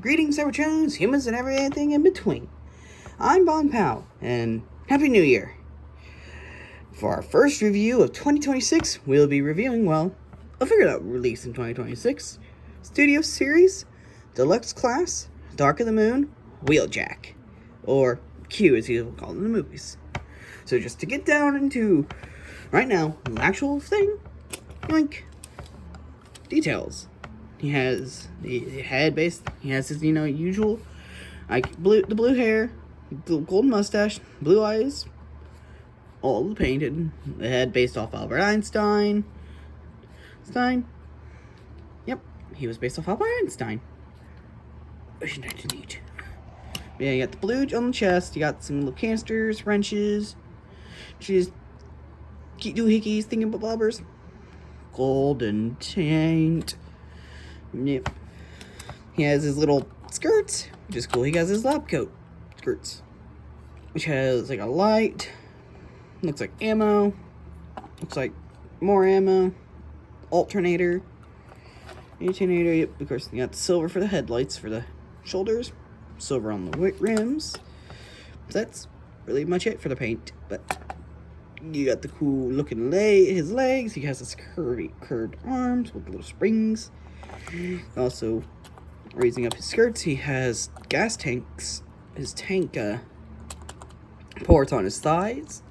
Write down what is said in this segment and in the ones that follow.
Greetings, Cybertrons, humans, and everything in between. I'm Bon Pow, and Happy New Year! For our first review of 2026, we'll be reviewing, well, a figure that released in 2026, Studio Series, Deluxe Class, Dark of the Moon, Wheeljack, or Q as he's called in the movies. So just to get down into, right now, the actual thing, like, details. He has the head base. He has his, usual, like, the blue hair, the gold mustache, blue eyes, all painted. The head based off Albert Einstein. Yep, he was based off Albert Einstein. Isn't that neat? Yeah, you got the blue on the chest. You got some little canisters, wrenches, just doohickeys, thingamabobers, golden taint. Yep. He has his little skirts, which is cool. He has his lab coat skirts, which has like a light. Looks like ammo. Looks like more ammo. Alternator. Yep, of course, you got the silver for the headlights for the shoulders. Silver on the rims. That's really much it for the paint. But you got the cool looking his legs. He has his curved arms with little springs. Also, raising up his skirts, he has gas tanks. His tank ports on his thighs,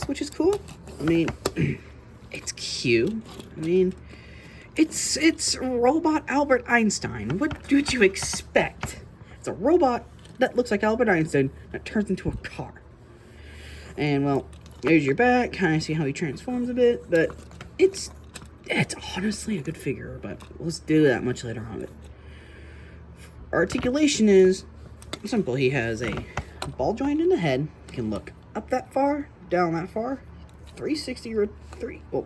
which is cool. I mean, it's cute. I mean, it's robot Albert Einstein. What would you expect? It's a robot that looks like Albert Einstein that turns into a car. And well, there's your back. Kind of see how he transforms a bit, but it's honestly a good figure, but let's do that much later on. Articulation is simple. He has a ball joint in the head. Can look up that far, down that far, 360 or well,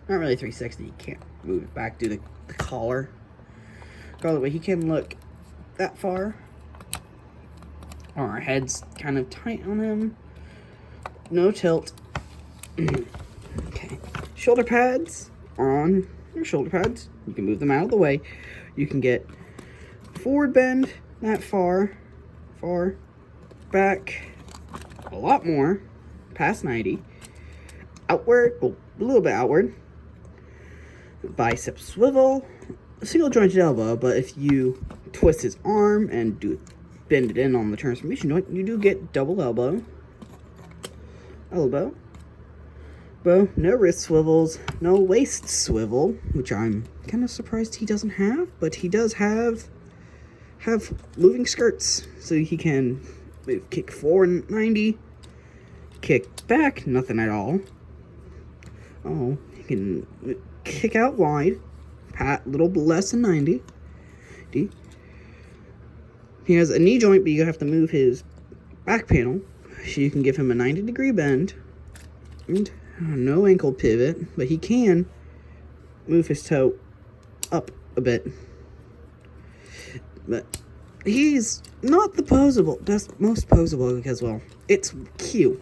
not really 360. You can't move it back, do the collar. By the way, he can look that far. Our head's kind of tight on him. No tilt. Okay. Shoulder pads. On your shoulder pads, you can move them out of the way. You can get forward bend that far back, a lot more, past 90, outward, well, a little bit outward, bicep swivel, a single jointed elbow, but if you twist his arm and bend it in on the transformation joint, you do get double elbow, no wrist swivels, no waist swivel, which I'm kind of surprised he doesn't have, but he does have moving skirts, so he can kick forward 90, kick back nothing at all. Oh, he can kick out wide, a little less than 90. He has a knee joint, but you have to move his back panel, so you can give him a 90-degree bend, and no ankle pivot, but he can move his toe up a bit. But he's not the most poseable because, well, it's Q.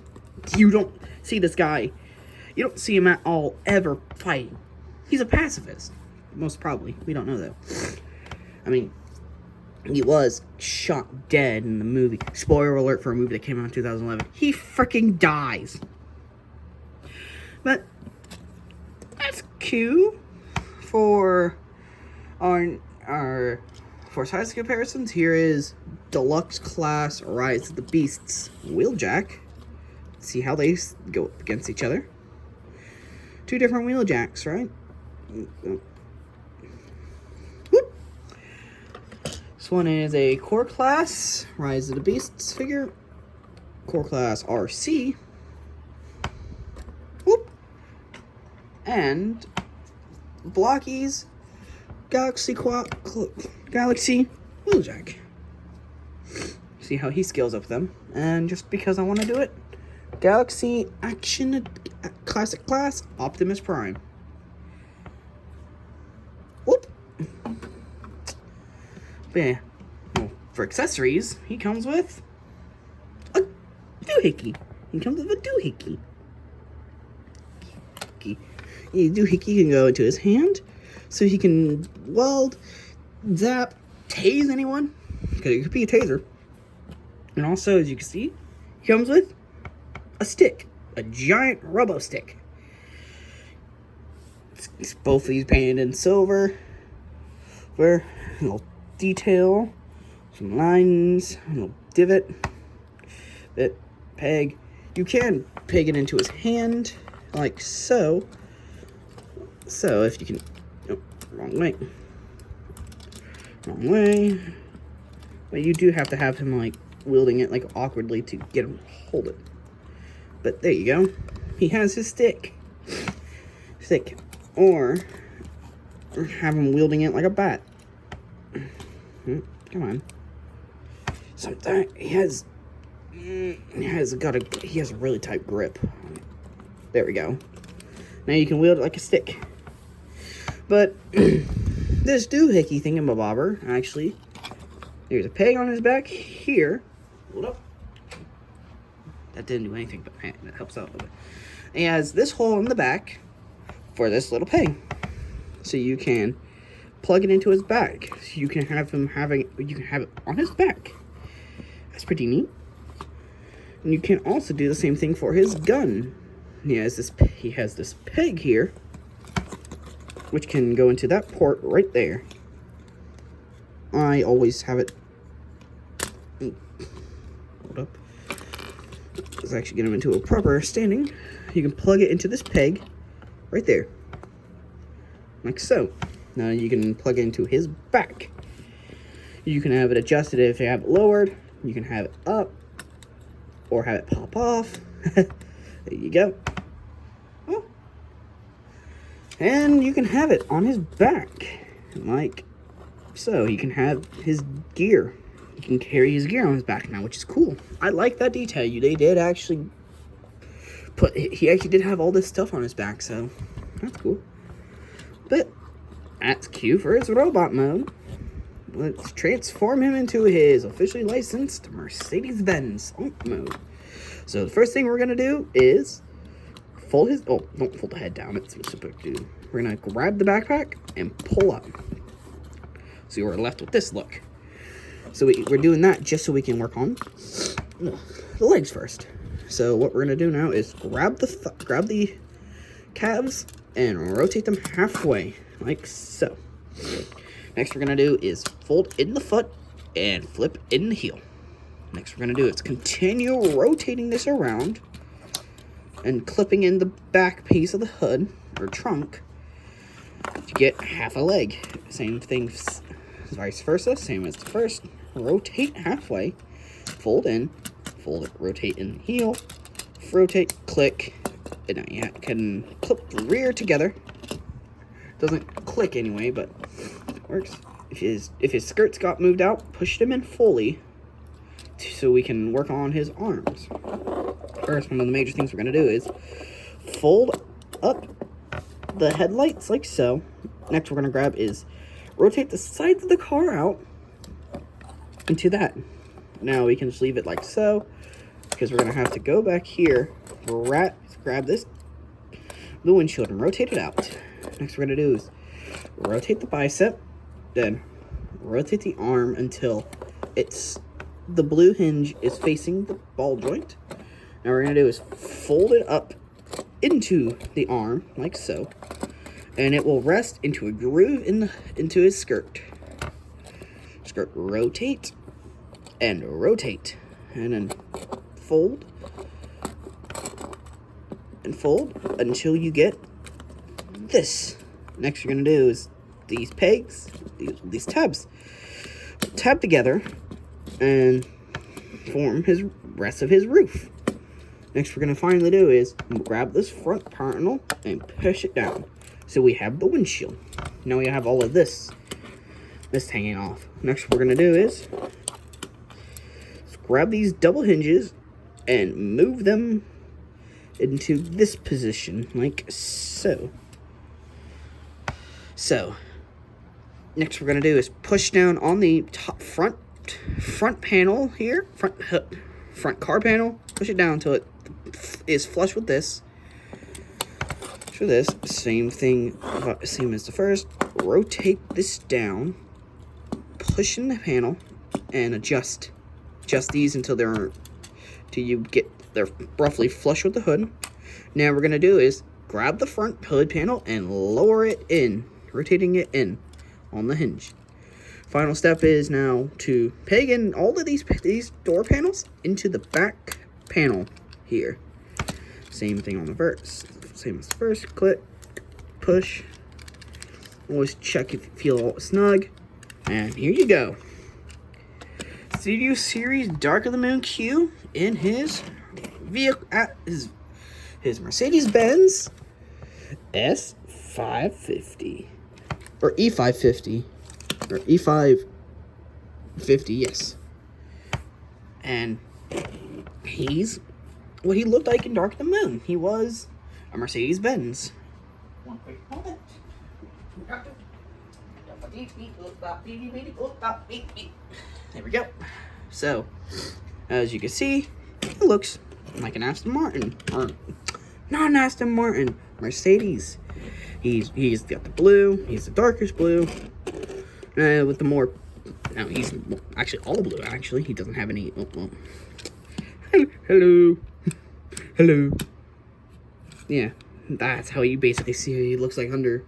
You don't see this guy. You don't see him at all ever fighting. He's a pacifist. Most probably. We don't know, though. I mean, he was shot dead in the movie. Spoiler alert for a movie that came out in 2011. He freaking dies. But that's Q for our for size comparisons. Here is Deluxe Class Rise of the Beasts Wheeljack. See how they go against each other. Two different Wheeljacks, right? Whoop. This one is a Core Class Rise of the Beasts figure. Core Class RC. And Blocky's Galaxy Wheeljack. See how he scales up them. And just because I want to do it, Galaxy Action Classic Class Optimus Prime. Whoop. But yeah, well, for accessories, he comes with a doohickey. He comes with a doohickey. Doohickey can go into his hand, so he can weld, zap, tase anyone, because it could be a taser. And also, as you can see, he comes with a stick, a giant robo stick. It's both of these painted in silver, where a little detail, some lines, a little divot, bit, peg. You can peg it into his hand, like so. So if you can, oh, wrong way. But you do have to have him like wielding it like awkwardly to get him to hold it. But there you go. He has his stick. Or have him wielding it like a bat. Come on. Sometimes he has a really tight grip. There we go. Now you can wield it like a stick. But this doohickey thingamabobber, actually, there's a peg on his back here. Hold up. That didn't do anything, but man, that helps out a little bit. He has this hole in the back for this little peg. So you can plug it into his back. So you can have it on his back. That's pretty neat. And you can also do the same thing for his gun. He has this peg here, which can go into that port right there. I always have it. Hold up. Let's actually get him into a proper standing. You can plug it into this peg right there, like so. Now you can plug it into his back. You can have it adjusted if you have it lowered. You can have it up, or have it pop off. There you go. Oh. And you can have it on his back, like so. You can have his gear. You can carry his gear on his back now, which is cool. I like that detail. They did actually he actually did have all this stuff on his back, so that's cool. But that's cute for his robot mode. Let's transform him into his officially licensed Mercedes-Benz mode. So the first thing we're gonna do is fold his. Oh, don't fold the head down. It's what supposed to do. We're gonna grab the backpack and pull up. So we're left with this look. So we're doing that just so we can work on the legs first. So what we're gonna do now is grab the calves and rotate them halfway, like so. Next we're gonna do is fold in the foot and flip in the heel. Next we're gonna do is continue rotating this around and clipping in the back piece of the hood or trunk to get half a leg. Same thing, vice versa, same as the first. Rotate halfway, fold in, fold it, rotate in the heel, rotate, click, and now you can clip the rear together. Doesn't click anyway, but it works. If his skirts got moved out, push them in fully so we can work on his arms. First, one of the major things we're going to do is fold up the headlights like so. Next we're going to grab is rotate the sides of the car out into that. Now we can just leave it like so, because we're going to have to go back here, grab this, the windshield, and rotate it out. Next we're going to do is rotate the bicep, then rotate the arm until the blue hinge is facing the ball joint. Now what we're going to do is fold it up into the arm, like so, and it will rest into a groove into his skirt. Skirt, rotate, and rotate, and then fold, and fold until you get this. Next you're going to do is these pegs, these tabs, tab together and form his rest of his roof. Next we're going to finally do is grab this front panel and push it down so we have the windshield. Now we have all of this hanging off. Next what we're going to do is grab these double hinges and move them into this position, like so. So, next we're going to do is push down on the top front panel here, front car panel, push it down until it is flush with this. For this, same thing, same as the first, rotate this down, push in the panel and adjust these until they're roughly flush with the hood. Now we're gonna do is grab the front hood panel and lower it in, rotating it in on the hinge. Final step is now to peg in all of these door panels into the back panel here. Same thing on the first. Same as the first. Click, push. Always check if you feel all snug. And here you go. Studio Series Dark of the Moon Q in his vehicle, his Mercedes-Benz S550 or E550 or E550, yes. And he's what he looked like in Dark of the Moon. He was a Mercedes-Benz. One quick moment. There we go. So, as you can see, it looks like an Aston Martin, or not an Aston Martin, Mercedes. He's got the blue. He's the darkest blue, with the more. No, he's actually all blue. Actually, he doesn't have any. Hello. Hello. Yeah, that's how you basically see he looks like under.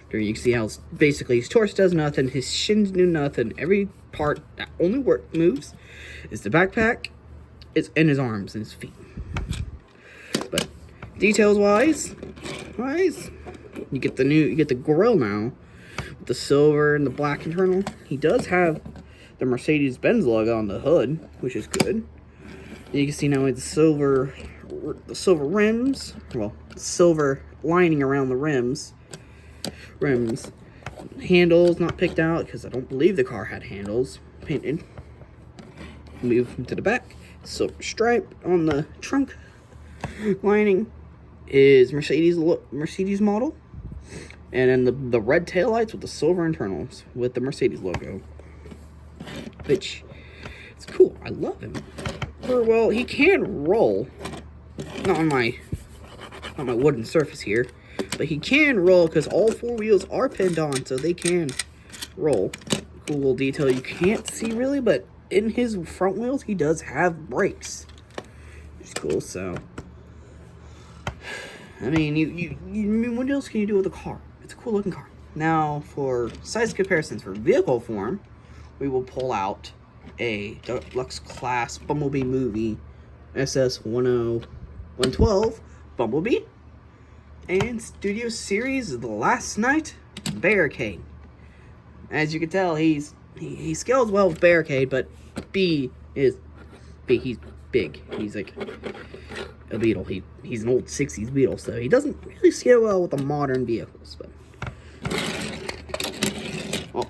There you can see how basically his torso does nothing, his shins do nothing. Every part that only moves is the backpack, and his arms and his feet. But details wise, you get the grill now with the silver and the black internal. He does have the Mercedes-Benz logo on the hood, which is good. You can see now with the silver rims, well, silver lining around the rims. Handles not picked out because I don't believe the car had handles painted. Move to the back. Silver stripe on the trunk lining is Mercedes model, and then the red taillights with the silver internals with the Mercedes logo, which it's cool. I love him. Well, he can roll. Not on my wooden surface here. But he can roll because all four wheels are pinned on, so they can roll. Cool little detail you can't see really, but in his front wheels, he does have brakes. Which is cool, so. I mean, what else can you do with a car? It's a cool looking car. Now, for size comparisons for vehicle form, we will pull out a Deluxe Class Bumblebee Movie SS10112 Bumblebee. And Studio Series The Last Night Barricade. As you can tell, he scales well with Barricade, but B is big. He's big. He's like a Beetle. He's an old 60s Beetle, so he doesn't really scale well with the modern vehicles. But well,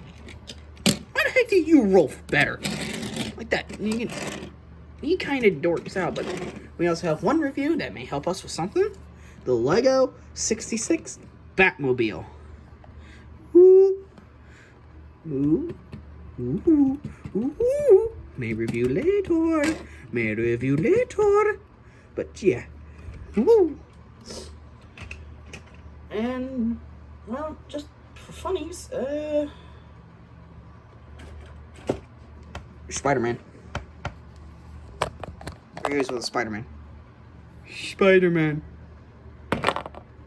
why the heck do you roll better like that? He kind of dorks out, but we also have one review that may help us with something. The Lego 66 Batmobile. Ooh. Ooh. Ooh. Ooh. May review later. But yeah. Ooh. And, well, just for funnies, Spider-Man. Here's with Spider-Man. Spider-Man.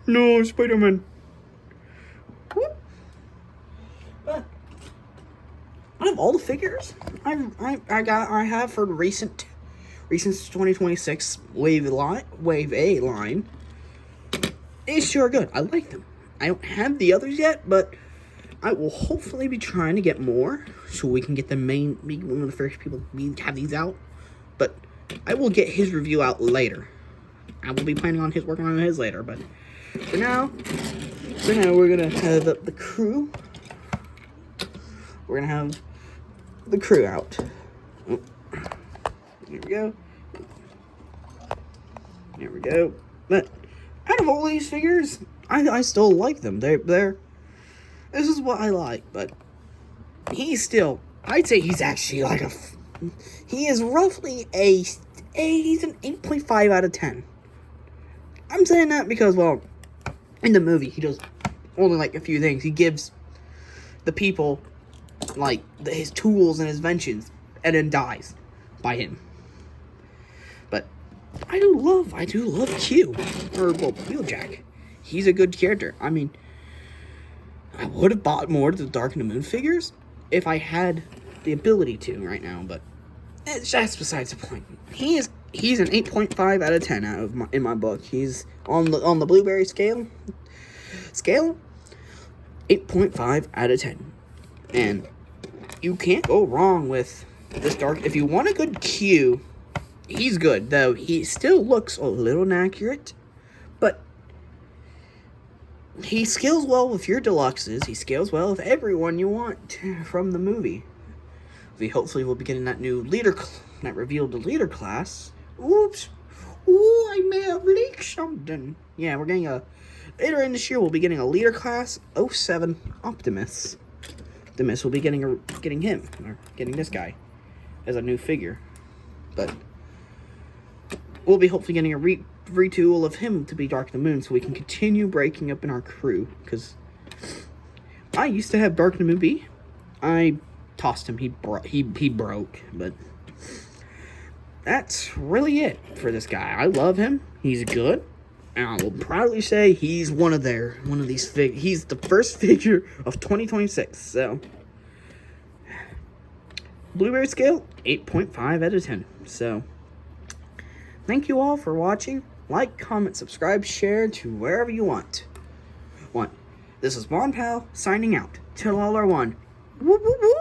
No, Spider-Man. But out of all the figures I have for recent 2026 Wave A line, they sure are good. I like them. I don't have the others yet, but I will hopefully be trying to get more so we can get be one of the first people to have these out. But I will get his review out later. I will be planning on working on his later, but for now we're gonna have the crew. We're gonna have the crew out. Oh. There we go. There we go. But out of all these figures, I still like them. They're. This is what I like, but he's still. I'd say he's actually like he is roughly he's an 8.5 out of 10. I'm saying that because, well, in the movie, he does only like a few things. He gives the people like his tools and his inventions, and then dies by him. But I do love Q, or well, Wheeljack. He's a good character. I mean, I would have bought more of the Dark and the Moon figures if I had the ability to right now, but it's just besides the point. He's an 8.5 out of 10 in my book. He's on the blueberry scale 8.5 out of 10. And you can't go wrong with this Dark. If you want a good Q, he's good, though he still looks a little inaccurate, but he scales well with your deluxes. He scales well with everyone you want from the movie. We hopefully will be getting that new leader, that revealed the leader class. Oops. Ooh, I may have leaked something. Yeah, we're getting later in this year, we'll be getting a leader class, 07 Optimus. Optimus will be getting him, or getting this guy, as a new figure. But we'll be hopefully getting a retool of him to be Dark of the Moon, so we can continue breaking up in our crew, because I used to have Dark of the Moon B. I tossed him, he broke, but that's really it for this guy. I love him, he's good, and I will proudly say he's one of these he's the first figure of 2026, so blueberry scale, 8.5 out of 10, so thank you all for watching. Like, comment, subscribe, share to wherever you want. This is Mon Pal signing out. Till all are one. Woo, woo, woo.